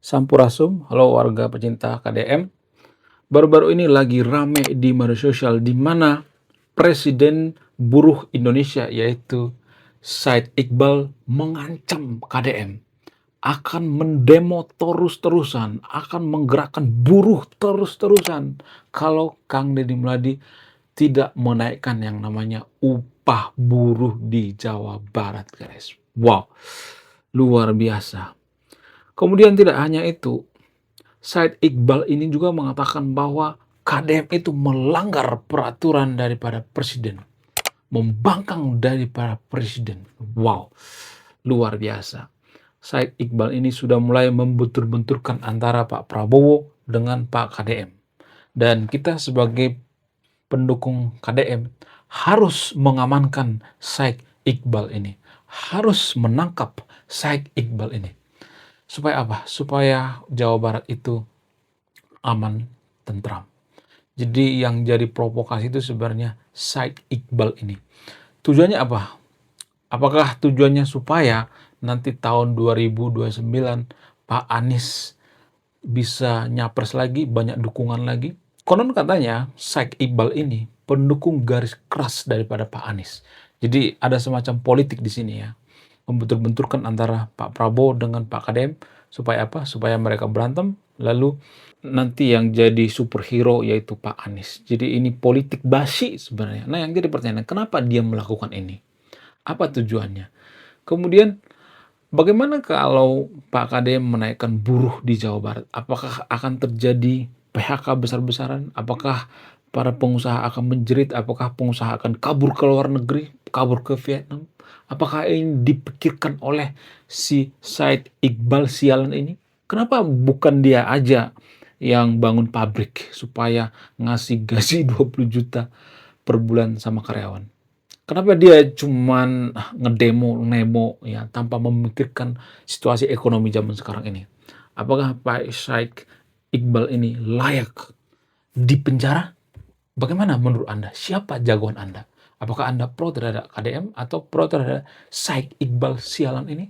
Sampurasun, halo warga pecinta KDM. Baru-baru ini lagi rame di media sosial di mana Presiden Buruh Indonesia yaitu Said Iqbal mengancam KDM akan mendemo terus-terusan, akan menggerakkan buruh terus-terusan kalau Kang Deddy Muladi tidak menaikkan yang namanya upah buruh di Jawa Barat, guys. Wow, luar biasa. Kemudian tidak hanya itu, Said Iqbal ini juga mengatakan bahwa KDM itu melanggar peraturan daripada presiden, membangkang daripada presiden. Wow, luar biasa. Said Iqbal ini sudah mulai membentur-benturkan antara Pak Prabowo dengan Pak KDM. Dan kita sebagai pendukung KDM harus mengamankan Said Iqbal ini. Harus menangkap Said Iqbal ini. Supaya apa? Supaya Jawa Barat itu aman, tentram. Jadi yang jadi provokasi itu sebenarnya Said Iqbal ini. Tujuannya apa? Apakah tujuannya supaya nanti tahun 2029 Pak Anies bisa nyapres lagi, banyak dukungan lagi? Konon katanya Said Iqbal ini pendukung garis keras daripada Pak Anies. Jadi ada semacam politik di sini ya. Membentur-benturkan antara Pak Prabowo dengan Pak KDM supaya apa? Supaya mereka berantem, lalu nanti yang jadi superhero yaitu Pak Anies. Jadi ini politik basi sebenarnya. Nah, yang jadi pertanyaan, kenapa dia melakukan ini? Apa tujuannya? Kemudian bagaimana kalau Pak KDM menaikkan buruh di Jawa Barat? Apakah akan terjadi PHK besar-besaran? Apakah para pengusaha akan menjerit? Apakah pengusaha akan kabur ke luar negeri, kabur ke Vietnam? Apakah ini dipikirkan oleh si Said Iqbal sialan ini? Kenapa bukan dia aja yang bangun pabrik supaya ngasih gaji 20 juta per bulan sama karyawan? Kenapa dia cuman ngedemo, nemo ya tanpa memikirkan situasi ekonomi zaman sekarang ini? Apakah Pak Said Iqbal ini layak dipenjara? Bagaimana menurut Anda? Siapa jagoan Anda? Apakah Anda pro terhadap KDM atau pro terhadap Said Iqbal sialan ini?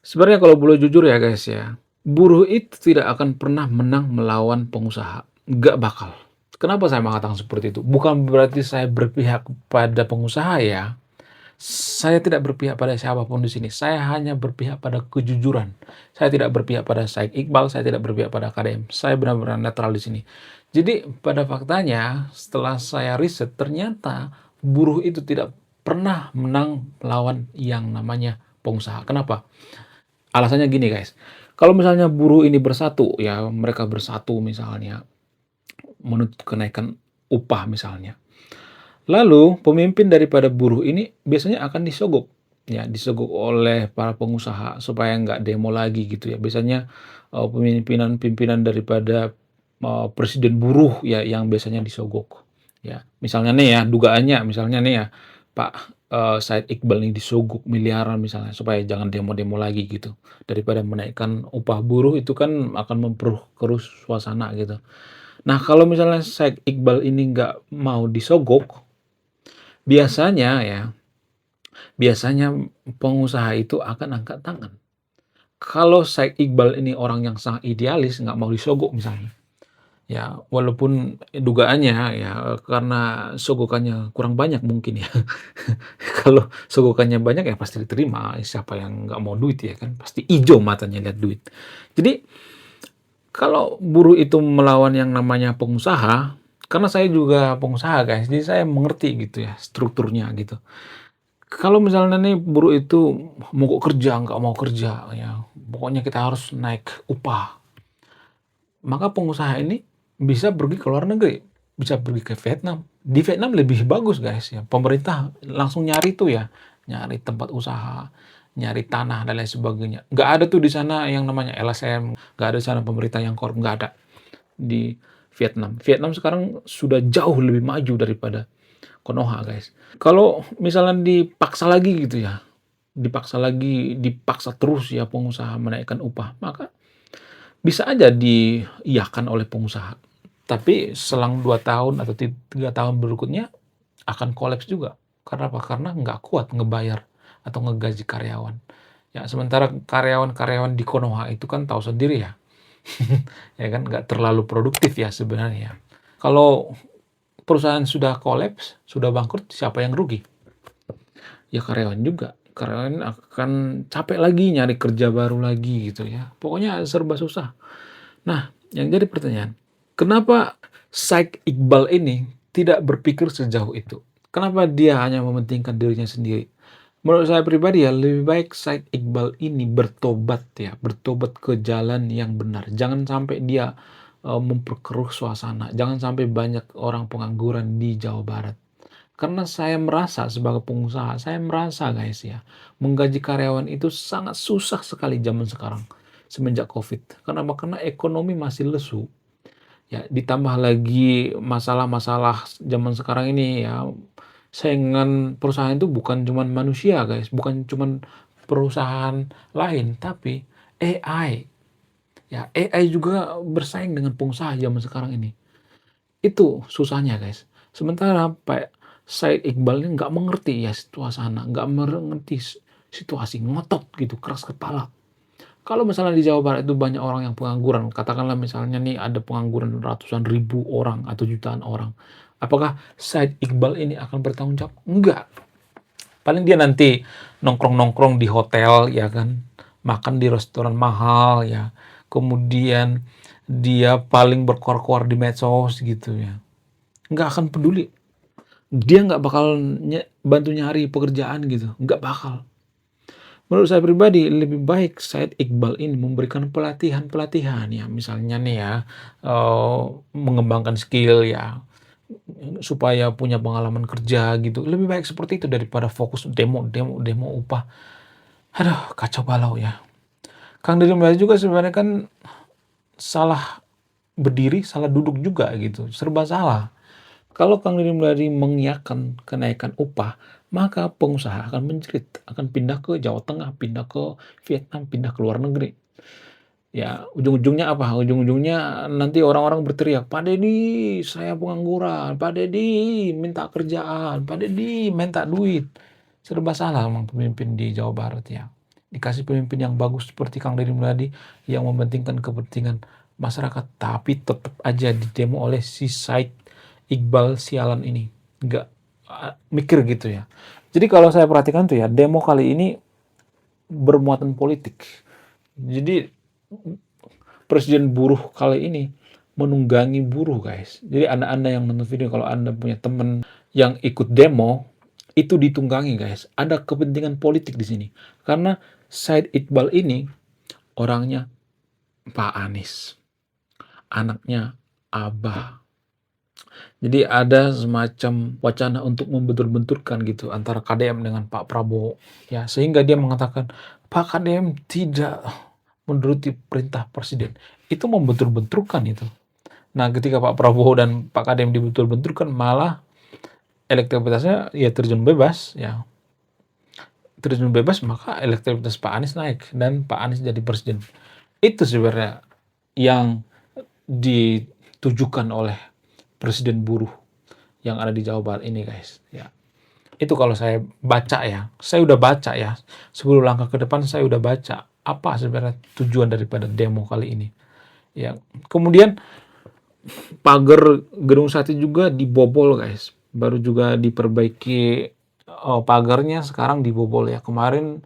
Sebenarnya kalau boleh jujur ya guys ya, buruh itu tidak akan pernah menang melawan pengusaha. Nggak bakal. Kenapa saya mengatakan seperti itu? Bukan berarti saya berpihak pada pengusaha ya. Saya tidak berpihak pada siapapun di sini. Saya hanya berpihak pada kejujuran. Saya tidak berpihak pada Said Iqbal, saya tidak berpihak pada KDM. Saya benar-benar netral di sini. Jadi pada faktanya setelah saya riset ternyata buruh itu tidak pernah menang melawan yang namanya pengusaha. Kenapa? Alasannya gini guys, kalau misalnya buruh ini bersatu ya, mereka bersatu misalnya menuntut kenaikan upah misalnya. Lalu pemimpin daripada buruh ini biasanya akan disogok, ya disogok oleh para pengusaha supaya nggak demo lagi gitu ya. Biasanya pimpinan daripada presiden buruh ya yang biasanya disogok. Ya, misalnya nih ya dugaannya, misalnya nih ya Pak Said Iqbal ini disogok miliaran misalnya supaya jangan demo-demo lagi gitu. Daripada menaikkan upah buruh itu kan akan memperkeruh suasana gitu. Nah kalau misalnya Said Iqbal ini nggak mau disogok, biasanya ya, biasanya pengusaha itu akan angkat tangan. Kalau Said Iqbal ini orang yang sangat idealis, nggak mau disogok misalnya. Ya, walaupun dugaannya ya karena sogokannya kurang banyak mungkin ya. Kalau sogokannya banyak ya pasti diterima. Siapa yang nggak mau duit ya kan? Pasti ijo matanya lihat duit. Jadi kalau buruh itu melawan yang namanya pengusaha, karena saya juga pengusaha guys, jadi saya mengerti gitu ya strukturnya gitu. Kalau misalnya nih buruh itu mogok kerja, nggak mau kerja, ya pokoknya kita harus naik upah. Maka pengusaha ini bisa pergi ke luar negeri, bisa pergi ke Vietnam. Di Vietnam lebih bagus guys ya. Pemerintah langsung nyari tuh ya, nyari tempat usaha, nyari tanah dan lain sebagainya. Nggak ada tuh di sana yang namanya LSM, nggak ada di sana pemerintah yang korup, nggak ada di Vietnam. Vietnam sekarang sudah jauh lebih maju daripada Konoha guys. Kalau misalnya dipaksa lagi gitu ya, dipaksa lagi, dipaksa terus ya pengusaha menaikkan upah, maka bisa aja diiyakan oleh pengusaha. Tapi selang 2 tahun atau 3 tahun berikutnya akan kolaps juga. Karena apa? Karena nggak kuat ngebayar atau ngegaji karyawan. Ya, sementara karyawan-karyawan di Konoha itu kan tahu sendiri ya, ya kan nggak terlalu produktif ya sebenarnya. Kalau perusahaan sudah kolaps, sudah bangkrut, siapa yang rugi? Ya karyawan juga. Karyawan akan capek lagi nyari kerja baru lagi gitu ya. Pokoknya serba susah. Nah, yang jadi pertanyaan, kenapa Syed Iqbal ini tidak berpikir sejauh itu? Kenapa dia hanya mementingkan dirinya sendiri? Menurut saya pribadi ya, lebih baik Syed Iqbal ini bertobat ya, bertobat ke jalan yang benar. Jangan sampai dia memperkeruh suasana. Jangan sampai banyak orang pengangguran di Jawa Barat. Karena saya merasa sebagai pengusaha, saya merasa guys ya, menggaji karyawan itu sangat susah sekali zaman sekarang semenjak COVID. Kenapa? Karena ekonomi masih lesu. Ya, ditambah lagi masalah-masalah zaman sekarang ini ya, saingan perusahaan itu bukan cuma manusia guys, bukan cuma perusahaan lain, tapi AI. Ya, AI juga bersaing dengan pengusaha zaman sekarang ini. Itu susahnya guys. Sementara Pak Said Iqbal ini nggak mengerti ya suasana, nggak mengerti situasi, ngotot gitu, keras kepala. Kalau misalnya di Jawa Barat itu banyak orang yang pengangguran, katakanlah misalnya nih ada pengangguran ratusan ribu orang atau jutaan orang. Apakah Said Iqbal ini akan bertanggung jawab? Enggak. Paling dia nanti nongkrong-nongkrong di hotel ya kan, makan di restoran mahal ya. Kemudian dia paling berkoar-koar di medsos gitu ya. Nggak akan peduli. Dia nggak bakal bantu nyari pekerjaan gitu, nggak bakal. Menurut saya pribadi lebih baik Said Iqbal ini memberikan pelatihan-pelatihan ya, misalnya nih ya, mengembangkan skill ya, supaya punya pengalaman kerja gitu. Lebih baik seperti itu daripada fokus demo upah. Aduh, kacau balau ya. Kang Deddy Mulyadi juga sebenarnya kan salah berdiri, salah duduk juga gitu, serba salah. Kalau Kang Deddy Mulyadi mengiyakan kenaikan upah, maka pengusaha akan menjerit, akan pindah ke Jawa Tengah, pindah ke Vietnam, pindah ke luar negeri. Ya, ujung-ujungnya apa? Ujung-ujungnya nanti orang-orang berteriak, "Pak Deddy, saya pengangguran. Pak Deddy, minta kerjaan. Pak Deddy, minta duit." Serba salah memang pemimpin di Jawa Barat ya. Dikasih pemimpin yang bagus seperti Kang Deddy Mulyadi yang mementingkan kepentingan masyarakat, tapi tetap aja didemo oleh si Said Iqbal sialan ini. Nggak mikir gitu ya. Jadi kalau saya perhatikan tuh ya, demo kali ini bermuatan politik. Jadi presiden buruh kali ini menunggangi buruh guys. Jadi anda yang nonton video, kalau anda punya teman yang ikut demo, itu ditunggangi guys. Ada kepentingan politik di sini. Karena Said Iqbal ini orangnya Pak Anies, anaknya Abah. Jadi ada semacam wacana untuk membentur-benturkan gitu antara KDM dengan Pak Prabowo. Ya, sehingga dia mengatakan, Pak KDM tidak menuruti perintah presiden. Itu membentur-benturkan itu. Nah, ketika Pak Prabowo dan Pak KDM dibentur-benturkan, malah elektabilitasnya ya terjun bebas. Ya, terjun bebas, maka elektabilitas Pak Anies naik dan Pak Anies jadi presiden. Itu sebenarnya yang ditujukan oleh presiden buruh yang ada di Jawa Barat ini guys ya. Itu kalau saya baca ya, saya udah baca ya, 10 langkah ke depan saya udah baca apa sebenarnya tujuan daripada demo kali ini ya. Kemudian pagar Gedung Sate juga dibobol guys, baru juga diperbaiki. Pagarnya sekarang dibobol ya, kemarin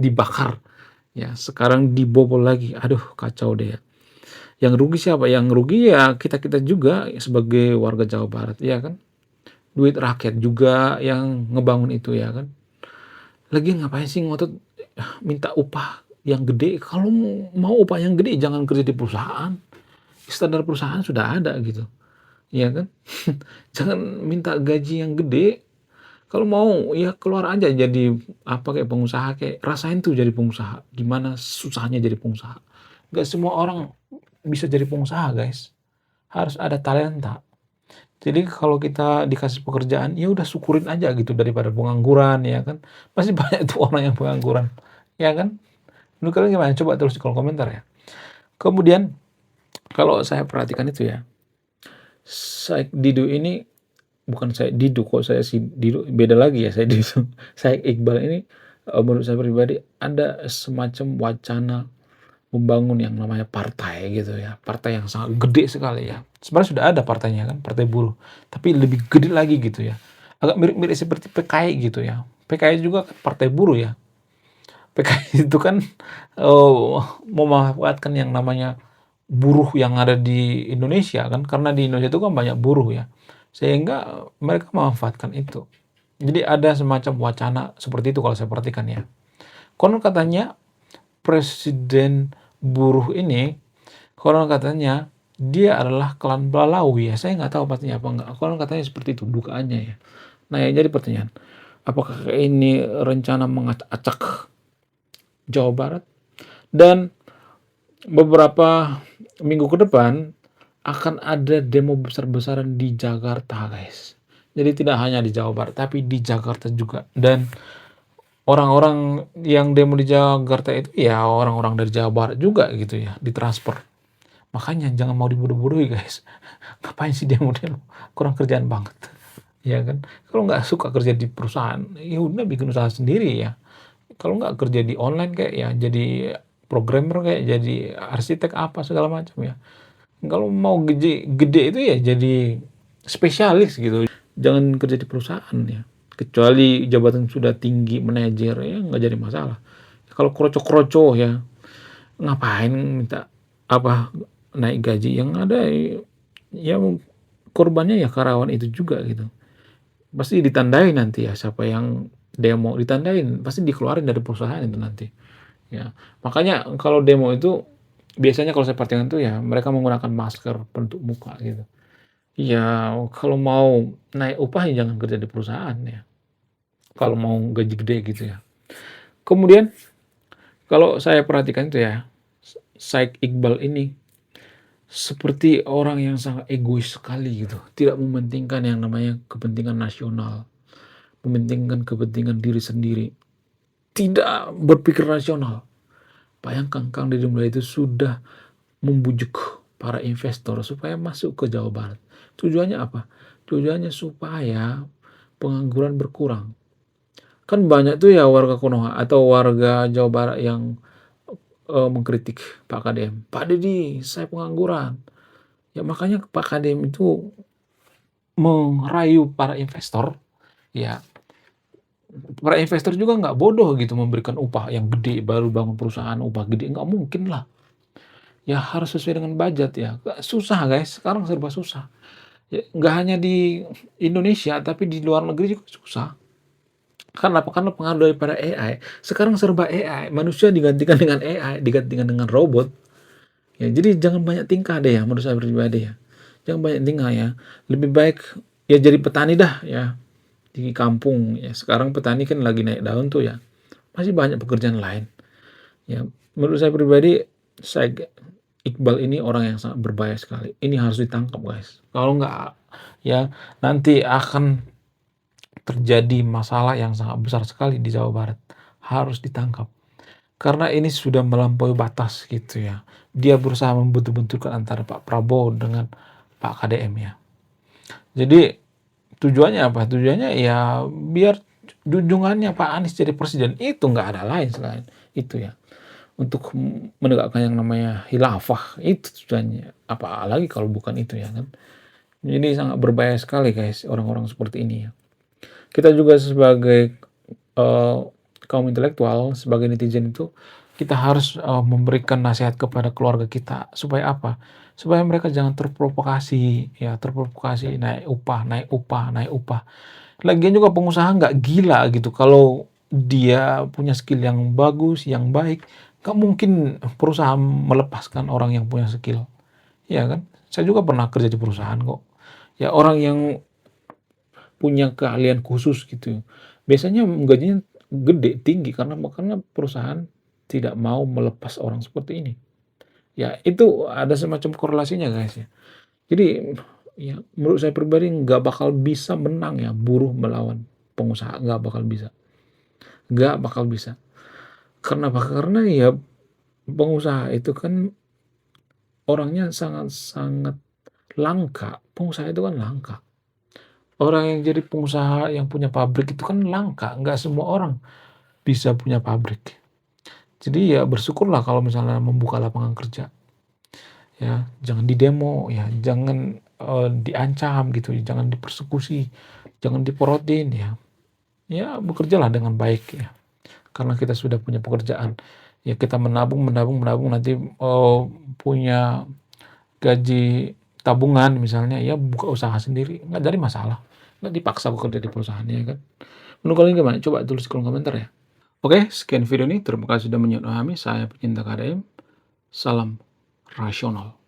dibakar ya, sekarang dibobol lagi. Aduh, kacau deh ya. Yang rugi siapa? Yang rugi ya kita-kita juga sebagai warga Jawa Barat ya kan. Duit rakyat juga yang ngebangun itu ya kan. Lagi ngapain sih ngotot minta upah yang gede? Kalau mau upah yang gede jangan kerja di perusahaan. Standar perusahaan sudah ada gitu. Ya kan? Jangan minta gaji yang gede. Kalau mau ya keluar aja jadi apa kayak pengusaha, kayak rasain tuh jadi pengusaha. Gimana susahnya jadi pengusaha. Gak semua orang bisa jadi pengusaha guys. Harus ada talenta. Jadi kalau kita dikasih pekerjaan, ya udah syukurin aja gitu daripada pengangguran ya kan. Pasti banyak tuh orang yang pengangguran. Ya kan? Menurut kalian gimana? Coba tulis di kolom komentar ya. Kemudian kalau saya perhatikan itu ya, Said Didu ini bukan saya Didu kok, saya si Didu beda lagi ya, saya Didu. Saya Iqbal ini menurut saya pribadi ada semacam wacana membangun yang namanya partai gitu ya, partai yang sangat gede sekali ya. Sebenarnya sudah ada partainya kan, Partai Buruh, tapi lebih gede lagi gitu ya. Agak mirip-mirip seperti PKI gitu ya. PKI juga kan partai buruh ya. PKI itu kan, memanfaatkan yang namanya buruh yang ada di Indonesia kan, karena di Indonesia itu kan banyak buruh ya, sehingga mereka memanfaatkan itu. Jadi ada semacam wacana seperti itu kalau saya perhatikan ya. Konon katanya presiden buruh ini, konon katanya dia adalah klan Balawi ya, saya nggak tahu pastinya apa enggak, konon katanya seperti itu dugaannya ya. Nah yang jadi pertanyaan, apakah ini rencana mengacak-acak Jawa Barat? Dan beberapa minggu ke depan akan ada demo besar-besaran di Jakarta, guys. Jadi tidak hanya di Jawa Barat, tapi di Jakarta juga. Dan orang-orang yang demo di Jakarta itu ya orang-orang dari Jawa Barat juga gitu ya, ditransfer. Makanya jangan mau dibodoh-bodohi, guys. Ngapain sih demo-demo? Kurang kerjaan banget. Ya kan? Kalau nggak suka kerja di perusahaan, ya udah bikin usaha sendiri ya. Kalau nggak kerja di online kayak ya jadi programmer, kayak jadi arsitek apa segala macam ya. Kalau mau gede gede itu ya jadi spesialis gitu, jangan kerja di perusahaan ya. Kecuali jabatan sudah tinggi manajer ya nggak jadi masalah. Kalau kroco-kroco ya ngapain minta apa naik gaji, yang ada ya korbannya ya karyawan itu juga gitu. Pasti ditandai nanti ya siapa yang demo, ditandain pasti dikeluarin dari perusahaan itu nanti. Ya, makanya kalau demo itu biasanya kalau saya perhatikan tuh ya mereka menggunakan masker penutup muka gitu. Ya kalau mau naik upah ya jangan kerja di perusahaan ya, kalau mau gaji gede gitu ya. Kemudian kalau saya perhatikan itu ya, Said Iqbal ini seperti orang yang sangat egois sekali gitu, tidak mementingkan yang namanya kepentingan nasional, mementingkan kepentingan diri sendiri, tidak berpikir rasional. Bayangkan Kang Deddy Mulyadi itu sudah membujuk para investor supaya masuk ke Jawa Barat. Tujuannya apa? Tujuannya supaya pengangguran berkurang. Kan banyak tuh ya warga Konoha atau warga Jawa Barat yang mengkritik Pak KDM. Pak Deddy, saya pengangguran. Ya makanya Pak KDM itu merayu para investor. Ya, para investor juga nggak bodoh gitu memberikan upah yang gede baru bangun perusahaan upah gede, nggak mungkin lah. Ya harus sesuai dengan budget ya. Susah guys, sekarang serba susah. Ya, nggak hanya di Indonesia, tapi di luar negeri juga susah. Karena apa? Karena pengaruh daripada AI. Sekarang serba AI, manusia digantikan dengan AI, digantikan dengan robot. Ya, jadi jangan banyak tingkah deh ya, menurut saya pribadi ya. Jangan banyak tingkah ya. Lebih baik ya jadi petani dah ya di kampung ya. Sekarang petani kan lagi naik daun tuh ya. Masih banyak pekerjaan lain. Ya, menurut saya pribadi, saya Iqbal ini orang yang sangat berbahaya sekali. Ini harus ditangkap, guys. Kalau nggak, ya nanti akan terjadi masalah yang sangat besar sekali di Jawa Barat. Harus ditangkap. Karena ini sudah melampaui batas gitu ya. Dia berusaha membentur-benturkan antara Pak Prabowo dengan Pak KDM ya. Jadi tujuannya apa? Tujuannya ya biar junjungannya Pak Anies jadi presiden. Itu nggak ada lain selain itu ya. Untuk menegakkan yang namanya khilafah, itu tujuannya. Apalagi kalau bukan itu ya kan. Jadi sangat berbahaya sekali guys orang-orang seperti ini ya. Kita juga sebagai eh, kaum intelektual, sebagai netizen itu kita harus memberikan nasihat kepada keluarga kita supaya apa? Supaya mereka jangan terprovokasi ya, terprovokasi naik upah, naik upah, naik upah. Lagian juga pengusaha nggak gila gitu kalau dia punya skill yang bagus, yang baik, nggak mungkin perusahaan melepaskan orang yang punya skill, ya kan? Saya juga pernah kerja di perusahaan kok. Ya orang yang punya keahlian khusus gitu, biasanya gajinya gede, tinggi karena perusahaan tidak mau melepas orang seperti ini. Ya itu ada semacam korelasinya guys ya. Jadi ya menurut saya pribadi nggak bakal bisa menang ya buruh melawan pengusaha, nggak bakal bisa. Nggak bakal bisa. Karena apa? Karena ya pengusaha itu kan orangnya sangat-sangat langka. Pengusaha itu kan langka. Orang yang jadi pengusaha yang punya pabrik itu kan langka. Nggak semua orang bisa punya pabrik. Jadi ya bersyukurlah kalau misalnya membuka lapangan kerja, ya. Jangan didemo, ya, jangan, diancam gitu, jangan dipersekusi, jangan diporotin, ya. Ya bekerjalah dengan baik, ya. Karena kita sudah punya pekerjaan, ya kita menabung menabung menabung nanti, punya gaji tabungan misalnya, ya buka usaha sendiri, nggak jadi masalah, nggak dipaksa bekerja di perusahaan, ya kan. Menurut kalian gimana? Coba tulis di kolom komentar ya. Oke, sekian video ini. Terima kasih sudah menonton kami. Saya pecinta KDM. Salam rasional.